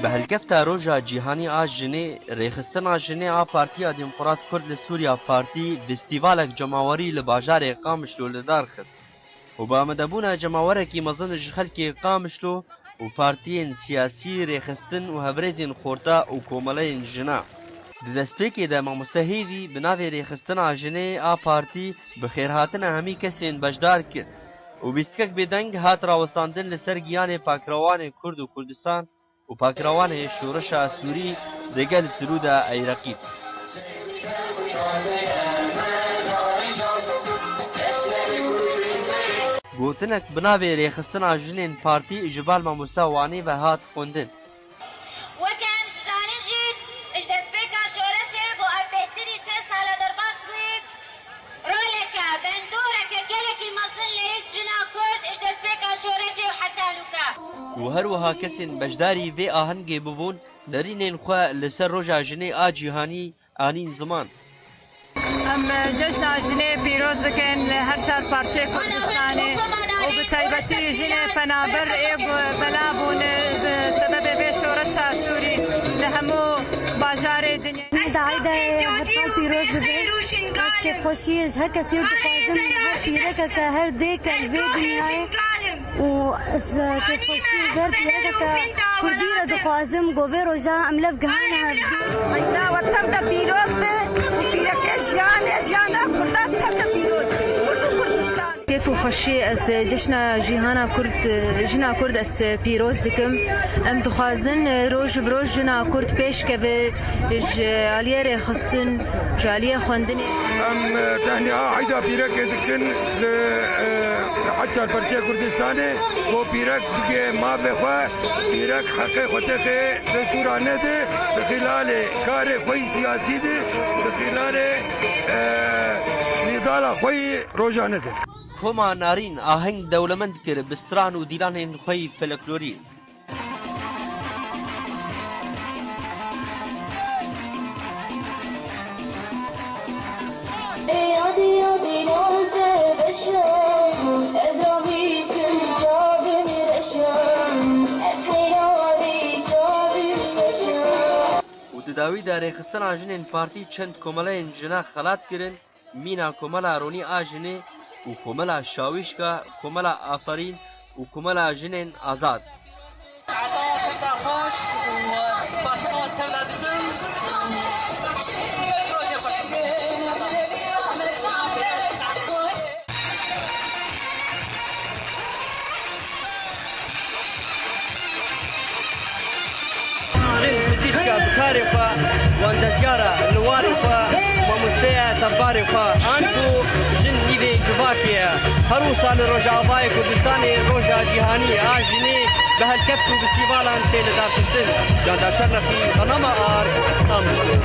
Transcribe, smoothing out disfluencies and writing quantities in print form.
بهلکفتا روژا جیهانی آجنه ریخستن آجنه آ پارتیا دموکرات کرد لسوریا پارتی فستیوالک جماوری لباجار قامشلو لدار خست و با مدبونا جماورکی مزن جخلکی قامشلو و پارتین سیاسی ریخستن و هفرزین خورتا و کوملین جنا دستپیکی دا مستهیدی بناوی ریخستن آجنه آ پارتی بخیرهاتن همی کسین بجدار کرد و بیستکک بدنگ هات راوستاندن لسر گیان پاکروان کرد و کردستان و پاکروان شورش سوری دگل سرودا ای رقیب گوتنک بناوی ریخستن آجنین پارتی اجبال ما مستوانی و هات خوندن و هروها کسین بجداری وی آهنگی ببون درینین خواه لسر روژا جنه آ جیهانی آنین زمان ام جشن جنه پیروز دکن هر چار پارچه کردستانه و بتایبتی جنه پنابر ایگ بلابون بسبب بی شورش سوری لهمو باجار دنیا دعایده هر سال پیروز ببین از که خوشیش هر کسی رو دخوازم هر پیرکه که هر دیکه وی دنیای و که خوشیش هر پیرکه که کردی رو دخوازم گوه روژا املف گهانه اینا و تفت پیروز به و پیرکش یانا کردان تفت پیروز کرد و کردستان كيف وخشي از جشن جيهانا كرد از پیروز دكم ام دخوازن روج بروج جنا كرد بيش كف جاليه خستن جاليه خوندني ام تهنئه عيدا بيرك دكن حتى البركه كردستاني و بيرك ما بخوا بيرك حقي خدك دستورانه ده بخلال كار خوي سياسي ده بخلال نضال خوي روجانه ده كوما نارين آهنگ دولمند كر بستران و ديلان خوي فلكلوري وداوی داره خستن آجنین پارتی چند کوملین جنا خلات کرن مینا کوملا رونی آجنه و کوملا شاویشکا کوملا آفرین و کوملا جنین آزاد بكاري فا واندزيارة نواري فا ومستيا تباري فا أنتو جن نيفي جباكيا هرو سال روجا باي كردستاني روجا جيهاني آجني بهالكفتو بستيفالان تيل دارتستن جاندا شرفي غنما آر أمشو